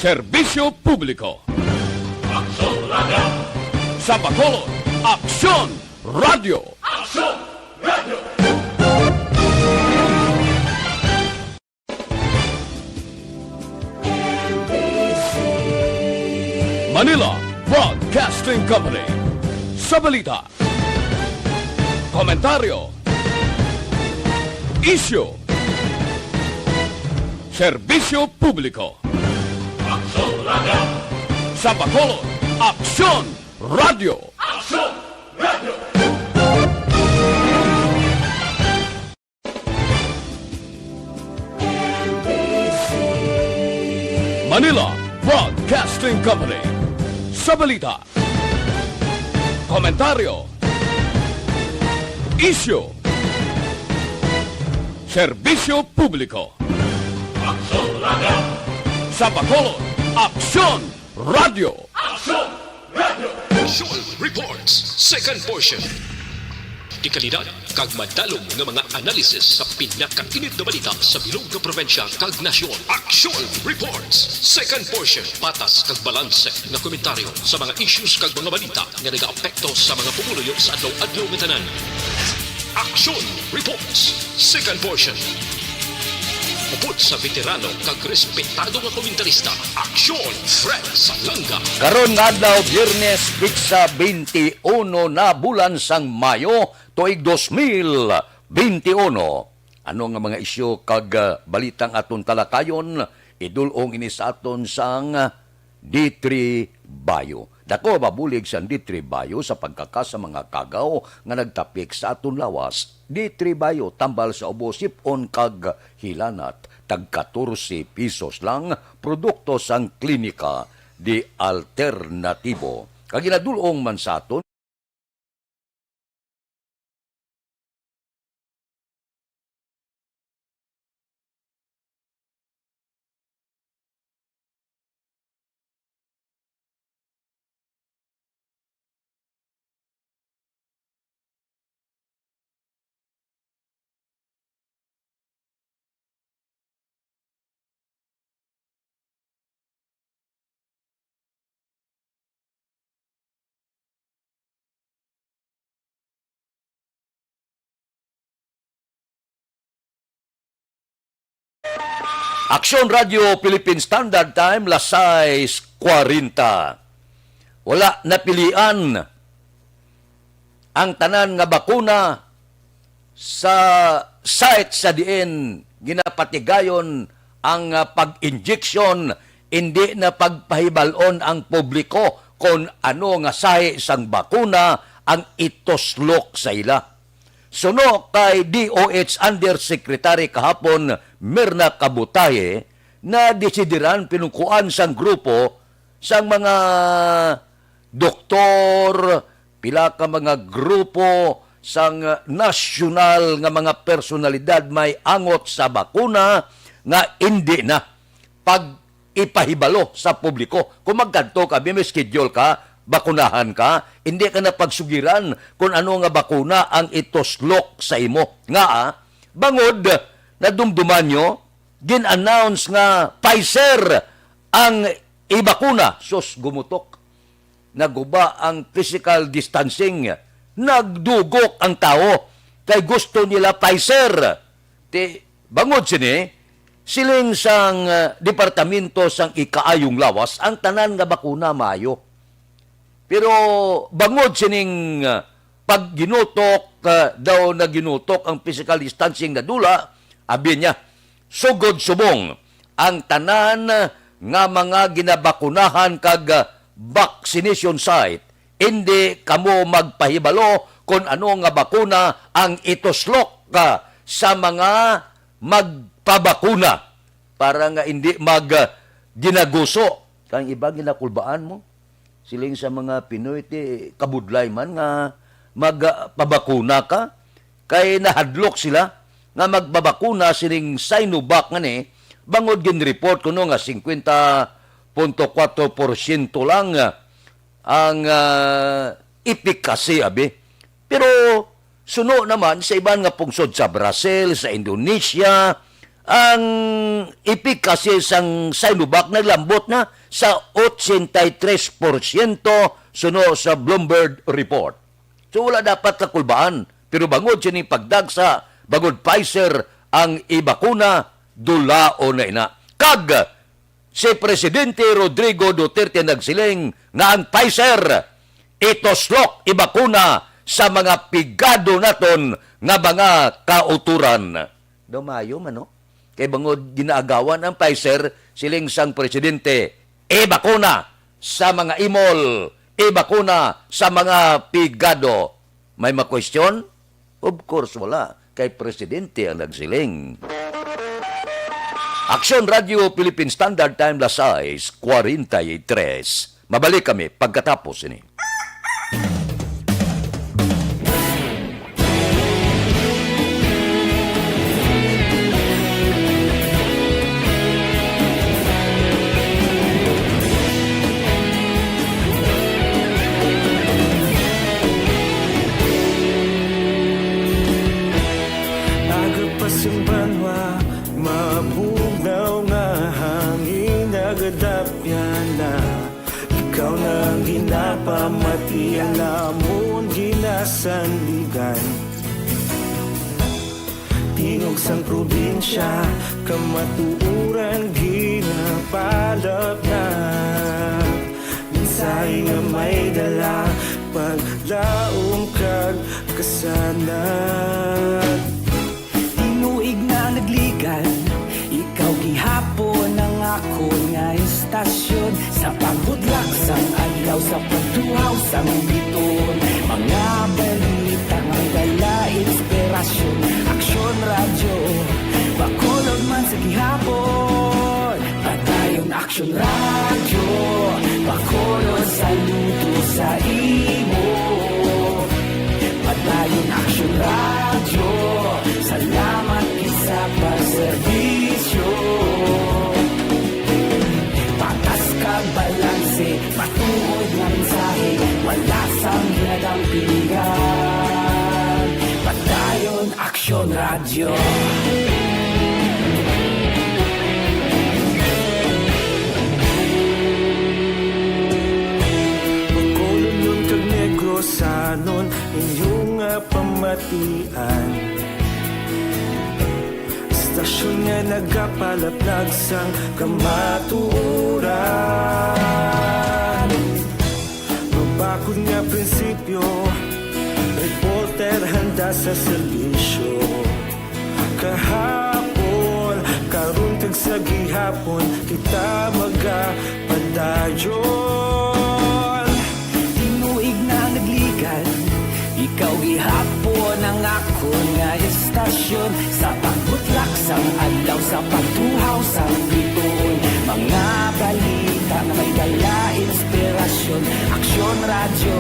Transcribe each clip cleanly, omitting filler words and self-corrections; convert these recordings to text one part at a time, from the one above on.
Serbisyo Publiko. Aksyon Radio! Sa Bacolod, Aksyon Radio. Aksyon Radio! Manila Broadcasting Company. Sa balita, komentaryo, isyu, serbisyo publiko. Aksyon Radio! Sa Bacolod, Aksyon Radio. Aksyon Radio! Manila Broadcasting Company. Sa balita, komentaryo, isyu, serbisyo publiko. Aksyon Radio! Sa Bacolod, Aksyon Radio. Aksyon Radio! Actual Reports, second portion. Di kalidad, kag madalong ng mga analisis sa pinakainit na balita sa bilog na probensya kag nasyon. Actual Reports, second portion. Patas kag balanse na komentaryo sa mga issues kag mga balita nga nag-aapekto sa mga pumuluyo sa adlaw-adlaw nga tanan. Action Reports, second portion. Upod sa veterano kag respetado nga komentarista, Aksyon Fred Salanga. Karon nga adlaw Biyernes pitsa 21 na bulan sang Mayo tuig 2021. Ano nga mga isyu kag balitang aton talakayon idulong ini sa aton sang D3 Bayo. Dako mabulig sa D3 Bayo sa pagkakasa mga kagaw nga nagtapik sa aton lawas. D3 Bayo tambal sa ubo sipon kag hilanat tag 14 pesos lang produkto sang klinika di alternatibo. Kag ginadulong man sa aton Aksyon Radio Philippine Standard Time, las 6:40. Wala napilian ang tanan nga bakuna sa site sa diin ginapatigayon ang pag-injection, hindi na pagpahibalon ang publiko kung ano nga sahi sang bakuna ang itoslok sa ila. Suno kay DOH Undersecretary kahapon Mirna Kabutaye na desidiran pinungkuan sang grupo sang mga doktor, pila ka mga grupo sang nasyonal nga mga personalidad may angot sa bakuna nga hindi na pag ipahibalo sa publiko. Kung magkanto ka, may schedule ka, bakunahan ka, hindi ka na pagsugiran kung ano nga bakuna ang itoslok sa imo. Nga bangod na dumduman nyo, gin-announce nga Pfizer ang ibakuna. Sus, gumutok. Naguba ang physical distancing. Nagdugok ang tao. Kay gusto nila Pfizer. Bangod sini, siling sang departamento sang ikaayong lawas, ang tanan nga bakuna mayo. Pero bangod sining pag ginutok daw na ginutok ang physical distancing na dula, abi niya, sugod subong ang tanan nga mga ginabakunahan kag vaccination site, hindi kamo magpahibalo kung ano nga bakuna ang itoslok sa mga magpabakuna para nga hindi ginaguso. Kang iba ginakulbaan mo. Siling sa mga Pinoy, kabudlay man nga magpabakuna ka. Kay nahadlok sila nga magbabakuna siling Sinovac nga ni, bangod gin-report kuno nga 50.4% lang ang efficacy, abi. Pero suno naman sa iban nga pungsod sa Brazil, sa Indonesia, ang efikasya sang Sinovac naglambot na sa 83% suno sa Bloomberg report. So wala dapat nakulbaan. Pero bangod siya ni pagdagsa, bangod Pfizer ang ibakuna, dulao na ina. Kag si Presidente Rodrigo Duterte nagsiling nga ang Pfizer itoslok ibakuna sa mga pigado naton nga mga kauturan. Dumayo man, no? Kay bangod ginaagawan ang Pfizer, siling sang Presidente, bakuna sa mga imol, bakuna sa mga pigado. May ma-question? Of course, wala. Kay Presidente ang nagsiling. Aksyon Radio Philippine Standard Time las 6:43. Mabalik kami pagkatapos ini. Agapasumbanwa, mabugnaw nga hangin nagadapyan na. Ikaw nang ginapamati, alamon ginasandigan. Tingog sang probinsya, kamatuuran ginapalap na. Minsay nga may dala, paglaong kag kasanat. Tinuig na nagligan, ikaw gihapon ang ako nga istasyon. Sa pagbutlak sang adlaw, sa pagtuhaw sang biton. Mga balita nga dala inspirasyon. Aksyon radyo, bakulog man sa gihapon. Padayon aksyon radyo, bakulog saludo sa imo. Padayon aksyon radyo, salamat isa pagserbisyo. Patas kag balanse, matuod nga mensahe, wala sang hinadang pilihan. Padayon aksyon radyo. Pagkulong kag negrosanon, inyong pamatian. Istasyon nga nagapalaplag sang kamatuuran. Mabakod nga prinsipyo, reporter handa sa serbisyo. Kahapon, karon kag sa gihapon, kita magapadayon. Tinuig na nagligan, ikaw gihapon ang ako nga istasyon. Sa pagbutlak sang adlaw, sa pagtuhaw sang biton. Mga balita na may dala inspirasyon. Aksyon radyo,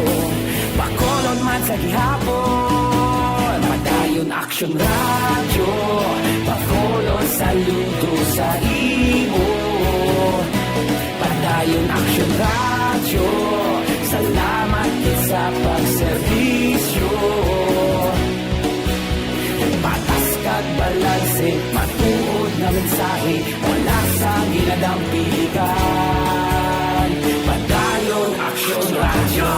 bakolon man sa gihapon. Padayon aksyon radyo, bakolon saludo sa imo. Padayon aksyon radyo, salamat sa pagserbisyo. Patas kag balanse, matuod na mensahe, wala sang ginadang piligan. Padayon aksyon radyo.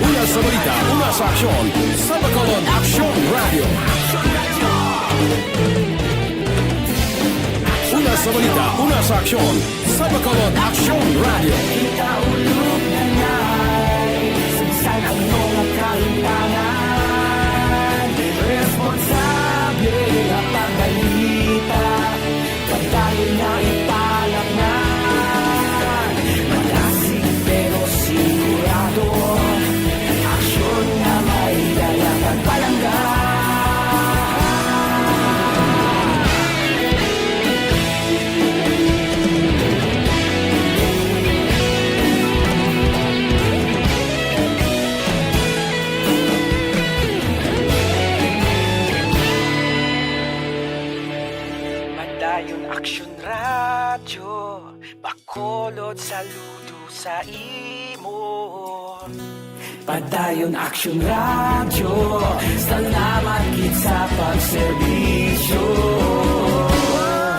Una sa balita, una sa aksyon, sa Bacolod Aksyon Radio. Una sa balita, una sa aksyon, sa Bacolod Aksyon Radio. Ikaulog na na'y sumsan ang mga kahintangan. Responsable na pagbalita, pagdayon na ipalak na. Malasig pero sigurado, aksyon na may dalagang palangga. Padayon aksyon radyo, bakolod saludo sa imo. Padayon Action Radio, salamat gid sa pagserbisyo.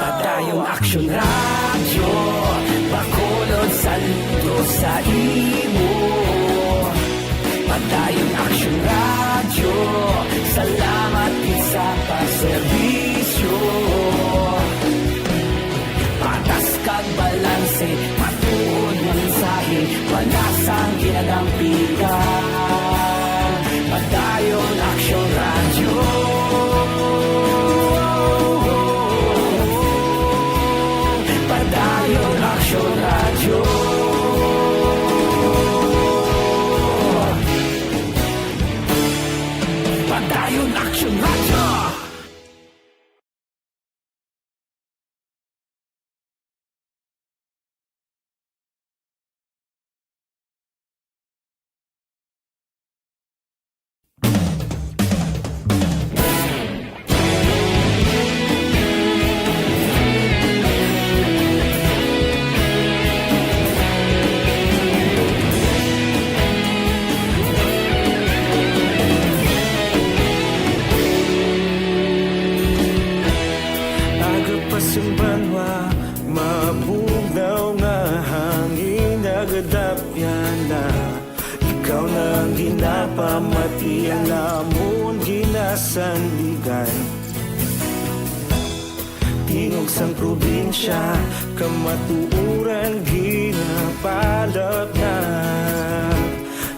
Padayon Action Radio, bakulod saludo sa imo. Padayon Action Radio, salamat gid sa pagserbisyo. Patas kag balanse, matuod ng mensahe, wala sang ginadampigan. Padayon Action Radio. Padayon Action Radio. Padayon Action Radio. Agapasumbanwa, mabugnaw nga hangin nagadapyan na. Ikaw nang ginapamati ang lamon ginasandigan. Tingog sang probinsya, kamatuuran ginabalot na.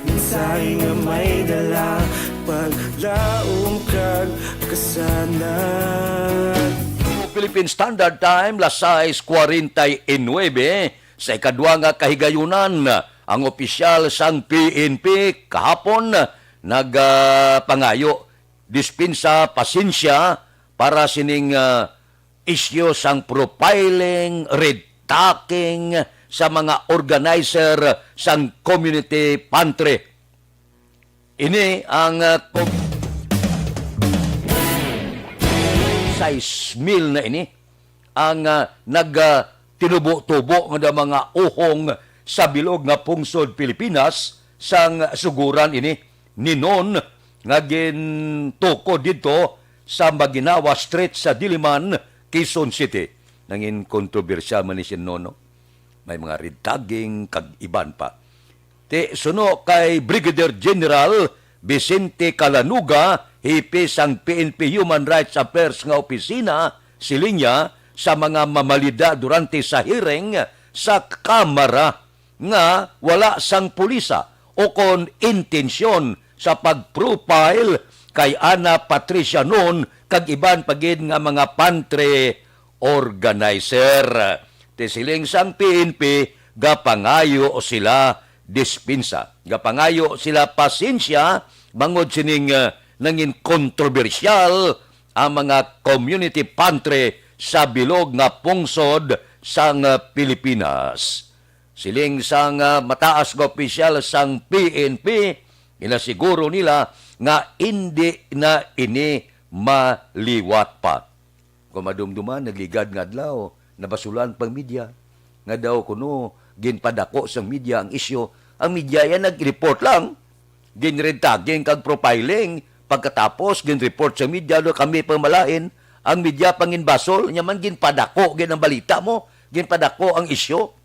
Mensahe nga may dala, paglaom kag kasanan. Philippine Standard Time, las 6:49 sa ikadwa nga kahigayunan. Ang opisyal sang PNP kahapon nagpangayo dispensa pasensya para sining isyo sang profiling, red tagging sa mga organizer sang community pantry. Ini ang 6,000 na ini ang nagtinubo-tubo nga mga uhong sa bilog nga pungsod Pilipinas sang suguran ini ninon nga gintuko dito sa Maginawa Street sa Diliman, Quezon City. Nangin kontrobersya man ni Nono. May mga red tagging kag iban pa. Te suno kay Brigadier General Vicente Calanuga, hipi sang PNP Human Rights Affairs nga opisina, silinya sa mga mamalida durante sa hearing sa Kamara nga wala sang pulisa o kon intensyon sa pag-profile kay Ana Patricia Noon kag iban pagid nga mga pantry organizer. Tisiling sang PNP gapangayo sila dispensa. Gapangayo sila pasensya bangod sining nangin kontrobersyal ang mga community pantry sa bilog nga pungsod sang Pilipinas. Siling sang mataas nga opisyal sang PNP, inasiguro nila nga hindi na ini maliwat pa. Kung madumduman, nagligad nga adlaw, nabasulan pang media, nga daw kuno ginpadako sang media ang isyo. Ang media yan nag-report lang, ginred tagging kag profiling, pagkatapos gin-report sa media do kami pamalain, ang media panginbasol, nyaman ginpadako gin ang balita mo, ginpadako ang isyo.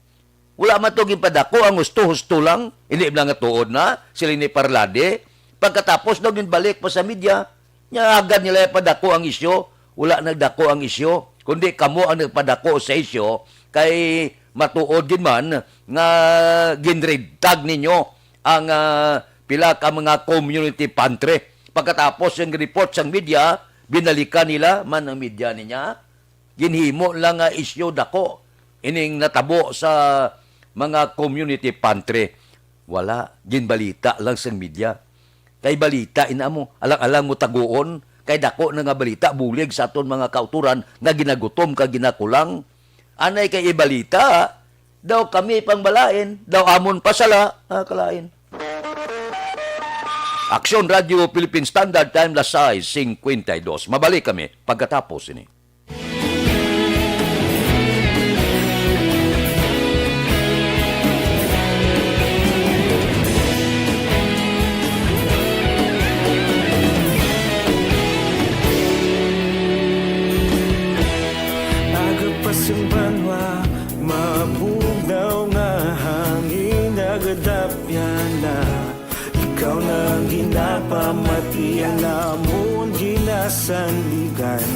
Wala man to ginpadako, ang husto-husto lang, hindi lang nga tuod na, sila ni Parlade. Pagkatapos daw ginbalik pa sa media, nya agad nila padako ang isyo, wala nagdako ang isyo, kundi kamo ang nagpadako sa isyo, kay matuod din man nga ginred tag ninyo ang pila ka mga community pantry. Pagkatapos yung report sa media, binalikan nila man ang media niya, ginhimo lang nga isyo dako, ining natabo sa mga community pantry. Wala, ginbalita lang sa media. Kay balita, ina mo, alang-alang mo taguon, kay dako na nga balita, bulig sa aton mga kauturan, nga ginagutom ka ginakulang. Anay kay ibalita, daw kami pangbalain, daw amon pasala, kalain. Aksyon Radio Philippine Standard Time, las 6:52. Mabalik kami pagkatapos ini. manwa mabugnaw nga hangin nagadapyan na ikaw na ang ginapamatian namon ginasandigan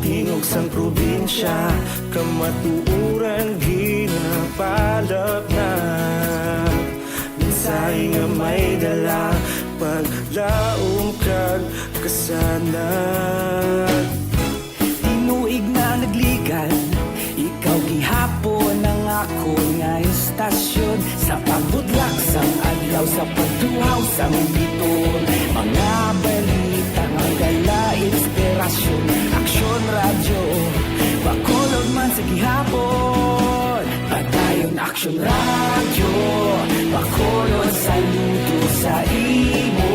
tingog sang probinsya kamatuuran ginapalap na minsay nga may dala paglaom kag kasanag Tinuig na nagligan Ikaw gihapon ang ako nga istasyon Sa pagbudlak sang adlaw Sa pagduhaw sang biton Mga balita nga gala inspirasyon Aksyon radyo Bakolog man sa gihapon Padayon aksyon radyo Bakolog saludo sa imo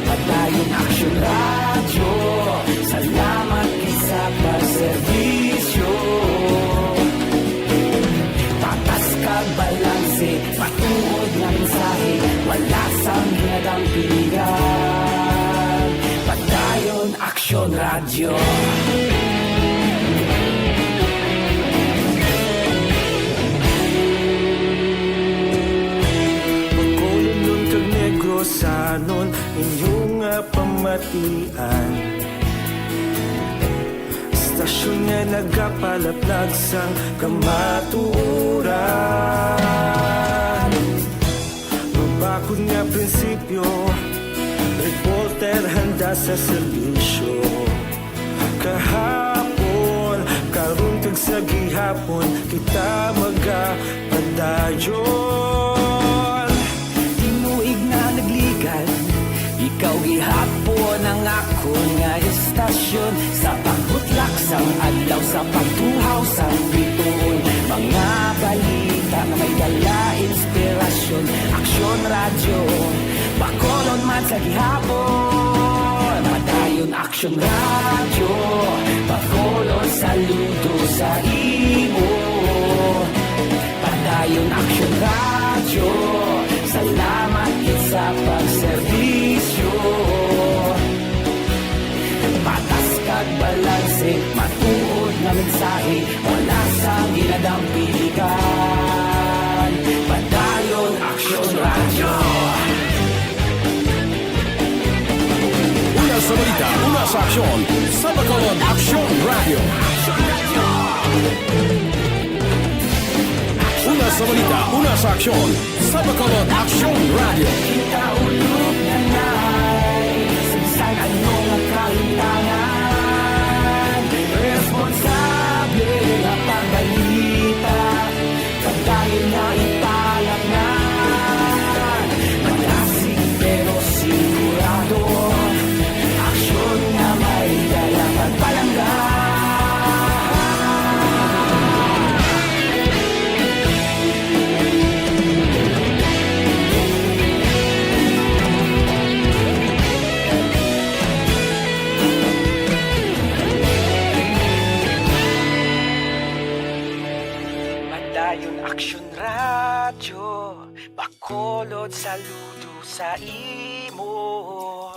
Padayon aksyon radyo Salamat sa pagserbisyo Patas kag balanse Patuod nga mensahe Wala sang hinagang pilihan Padayon aksyon radyo Pagkulong kag negro sanon inyong pamatian Stasyon nga nagapalaplag sang kamaturan Mabakod nga prinsipyo Reporter handa sa serbisyo Kahapon, karong kag sa gihapon Kita magapadayon Tinuig na nagligan Ikaw gihapon ang ako nga istasyon Sa pagbutlak sang adlaw Sa pagtuhaw sang bituon Mga balita na may dala inspirasyon Aksyon radyo Bakolon man sa gihapon Padayon aksyon radyo Bakolon saludo sa imo Padayon aksyon radyo Salamat sa pagserbisyo Patas kag balanse Matuod nga mensahe Wala sang ginadampilikan Padayon aksyon radyo Una sa balita, una sa aksyon. Sa Bacolod Aksyon Radio. Una sa balita, una sa aksyon. Sa Bacolod Aksyon Radio. Kaulog na na'y Sinsang anong kahintangan Responsable na pagbalita Pagdahil na ipalak na Malasig pero sigurado Aksyon na may dalang pagpalanggan Padayon aksyon radyo Bacolod saludo sa imo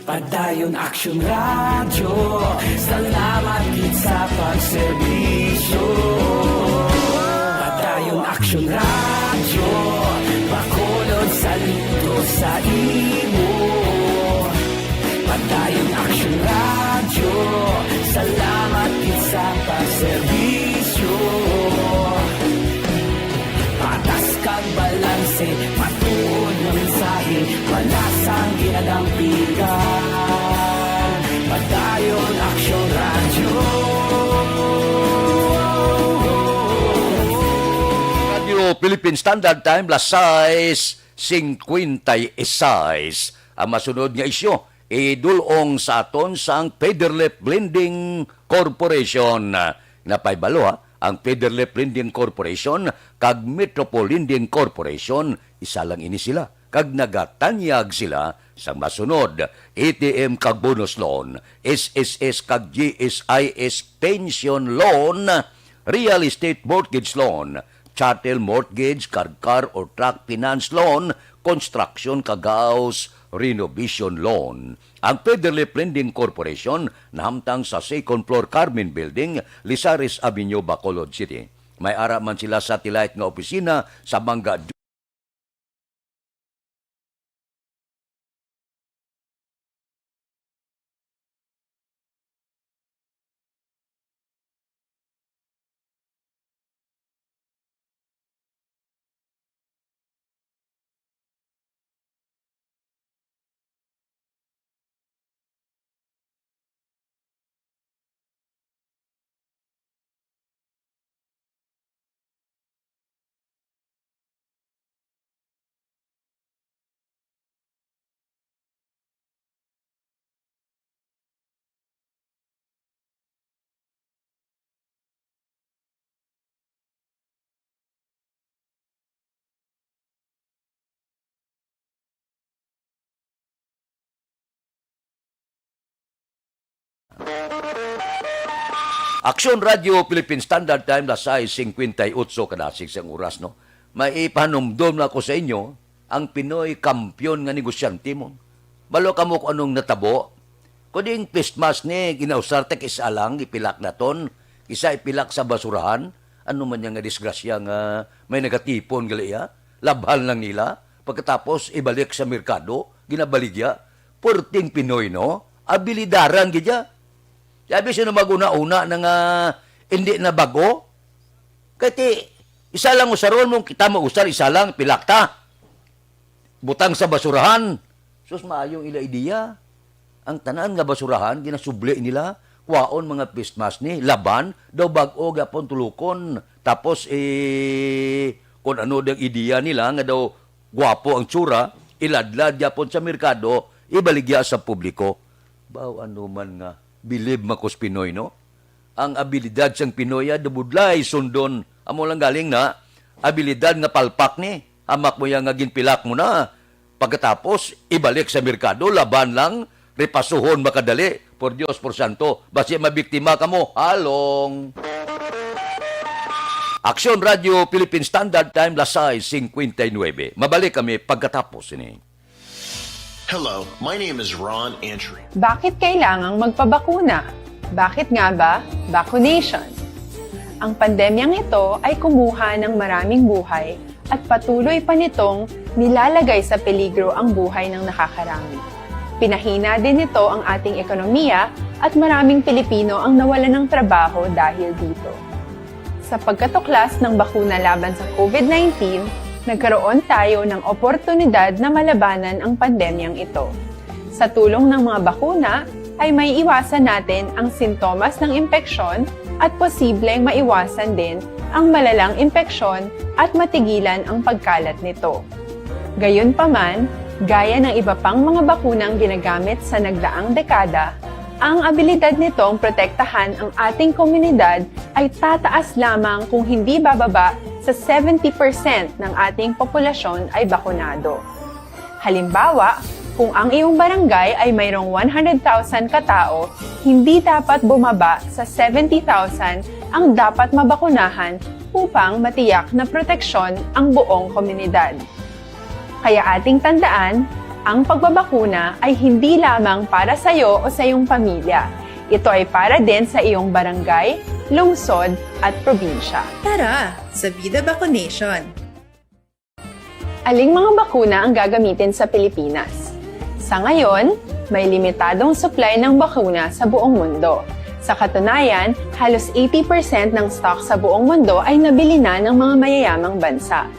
Padayon aksyon radyo Salamat gid sa pagserbisyo Padayon aksyon radyo Bacolod saludo sa imo Padayon aksyon radyo Salamat gid sa pagserbisyo Patas kag balanse Matuod nga mensahe Wala sang ginadampigan Padayon aksyon radyo Radio Philippine Standard Time, las 6:56. Ang masunod nga isyo, idulong sa aton sang Federlip Blending Corporation. Napaybalo ang Federlip Blending Corporation kag Metropole Blending Corporation, isa lang ini sila. Kag nagatanyag sila sa masunod, ATM kag bonus loan, SSS kag GSIS pension loan, real estate mortgage loan, chattel mortgage, car or truck finance loan, construction kag house renovation loan. Ang Federally Lending Corporation nahamtang sa second floor Carmen Building, Lizares Avenue, Bacolod City. May ara man sila satellite nga opisina sa Mangga. Aksyon Radio Philippine Standard Time lasay 58 kadasig sa oras, no. May ipanumdom na ako sa inyo ang Pinoy kampyon nga negosyante mo. Balo kamo kung anong natabo. Kuding Christmas ni ginausarte isa lang ipilak na ton, isa ipilak sa basurahan. Ano man yang nga disgrasya nga may nagatipon gali ya. Labhan lang nila. Pagkatapos ibalik sa merkado, ginabaligya. Perting Pinoy, no? Abilidaran gidya. Sabi siya na maguna-una na nga hindi na bago. Kaya isa lang usaron mong kita mausar, isa lang pilakta. Butang sa basurahan. Sus, maayong ila ideya. Ang tanan nga basurahan, ginasubli nila. Kwaon mga Christmas ni, laban, daw bago gapon tulukon. Tapos, kung ano dang ideya nila, nga daw gwapo ang tsura, iladlad yapon sa merkado, ibaligya sa publiko. Baw ano man nga, bilib makos Pinoy, no? Ang abilidad sang Pinoy, dubudlay, sundon. Amo lang galing na, abilidad nga palpak ni. Hamak mo yang nga ginpilak mo na. Pagkatapos, ibalik sa merkado, laban lang, repasuhon makadali. Por Dios, por Santo, basi mabiktima ka mo, halong. Aksyon Radio Philippine Standard Time, lasay 59. Mabalik kami pagkatapos ini. Hello, my name is Ron Antry. Bakit kailangang magpabakuna? Bakit nga ba vaccination? Ang pandemyang ito ay kumuha ng maraming buhay at patuloy pa nitong nilalagay sa peligro ang buhay ng nakakarami. Pinahina din nito ang ating ekonomiya at maraming Pilipino ang nawalan ng trabaho dahil dito. Sa pagkatuklas ng bakuna laban sa COVID-19, nagkaroon tayo ng oportunidad na malabanan ang pandemyang ito. Sa tulong ng mga bakuna, ay may iwasan natin ang sintomas ng impeksyon at posibleng maiwasan din ang malalang impeksyon at matigilan ang pagkalat nito. Gayunpaman, gaya ng iba pang mga bakunang ginagamit sa nagdaang dekada, ang abilidad nitong protektahan ang ating komunidad ay tataas lamang kung hindi bababa sa 70% ng ating populasyon ay bakunado. Halimbawa, kung ang iyong barangay ay mayroong 100,000 katao, hindi dapat bumaba sa 70,000 ang dapat mabakunahan upang matiyak na proteksyon ang buong komunidad. Kaya ating tandaan, ang pagbabakuna ay hindi lamang para sa iyo o sa iyong pamilya. Ito ay para din sa iyong barangay, lungsod at probinsya. Tara, sa Vida Vaccination! Aling mga bakuna ang gagamitin sa Pilipinas? Sa ngayon, may limitadong supply ng bakuna sa buong mundo. Sa katunayan, halos 80% ng stock sa buong mundo ay nabili na ng mga mayayamang bansa.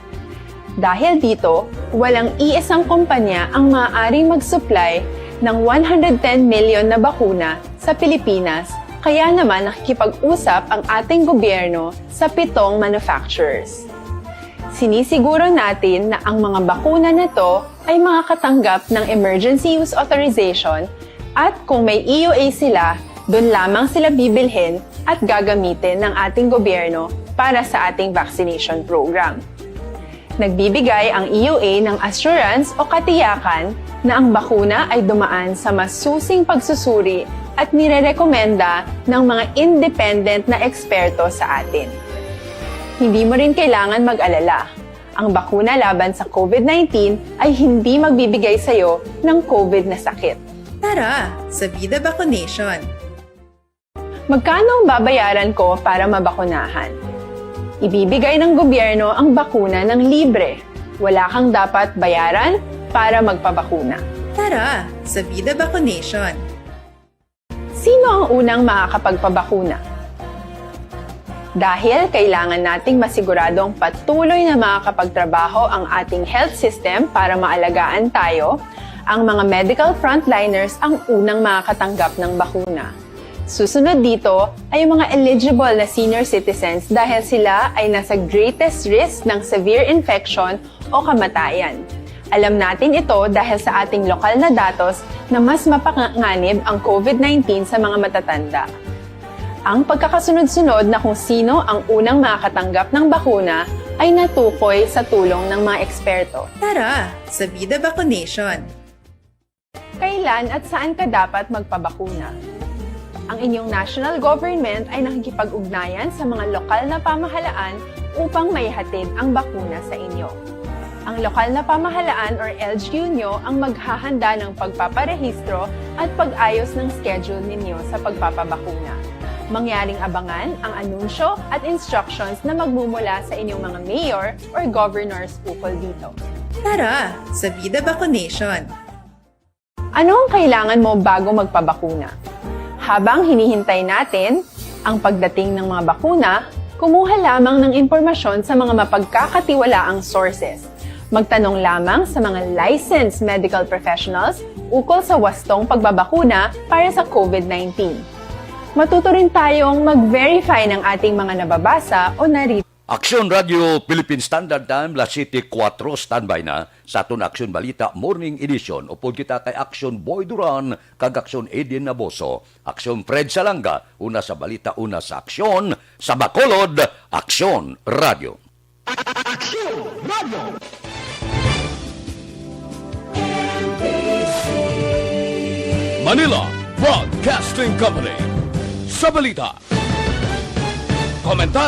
Dahil dito, walang iisang kumpanya ang maaaring mag-supply ng 110 million na bakuna sa Pilipinas, kaya naman nakikipag-usap ang ating gobyerno sa 7 manufacturers. Sinisiguro natin na ang mga bakuna na to ay makakatanggap ng Emergency Use Authorization at kung may EUA sila, doon lamang sila bibilhin at gagamitin ng ating gobyerno para sa ating vaccination program. Nagbibigay ang EUA ng assurance o katiyakan na ang bakuna ay dumaan sa masusing pagsusuri at nirerekomenda ng mga independent na eksperto sa atin. Hindi mo rin kailangan mag-alala. Ang bakuna laban sa COVID-19 ay hindi magbibigay sa'yo ng COVID na sakit. Tara sa Vida Vaccination. Magkano ang babayaran ko para mabakunahan? Ibibigay ng gobyerno ang bakuna ng libre. Wala kang dapat bayaran para magpabakuna. Tara sa Vida Vaccination. Sino ang unang makakapagpabakuna? Dahil kailangan nating masiguradong patuloy na makakapagtrabaho ang ating health system para maalagaan tayo, ang mga medical frontliners ang unang makakatanggap ng bakuna. Susunod dito ay yung mga eligible na senior citizens dahil sila ay nasa greatest risk ng severe infection o kamatayan. Alam natin ito dahil sa ating lokal na datos na mas mapanganib ang COVID-19 sa mga matatanda. Ang pagkakasunod-sunod na kung sino ang unang makakatanggap ng bakuna ay natukoy sa tulong ng mga eksperto. Tara sa Vida Vaccination. Kailan at saan ka dapat magpabakuna? Ang inyong national government ay nakikipag-ugnayan sa mga lokal na pamahalaan upang maihatid ang bakuna sa inyo. Ang lokal na pamahalaan or LGU nyo ang maghahanda ng pagpaparehistro at pag-ayos ng schedule ninyo sa pagpapabakuna. Mangyaring abangan ang anunsyo at instructions na magmumula sa inyong mga mayor or governors ukol dito. Tara sa Vida Vaccination. Ano ang kailangan mo bago magpabakuna? Habang hinihintay natin ang pagdating ng mga bakuna, kumuha lamang ng impormasyon sa mga mapagkakatiwalaang sources. Magtanong lamang sa mga licensed medical professionals ukol sa wastong pagbabakuna para sa COVID-19. Matuto rin tayong mag-verify ng ating mga nababasa o narito. Aksyon Radio Philippine Standard Time, La City 4, standby na sa aton Aksyon Balita Morning Edition. Upod kita kay Aksyon Boy Duran, kag Aksyon Edin Naboso. Aksyon Fred Salanga, una sa balita, una sa aksyon. Sa Bacolod, Aksyon Radio. Aksyon Radio! Manila Broadcasting Company. Sa balita. Komentar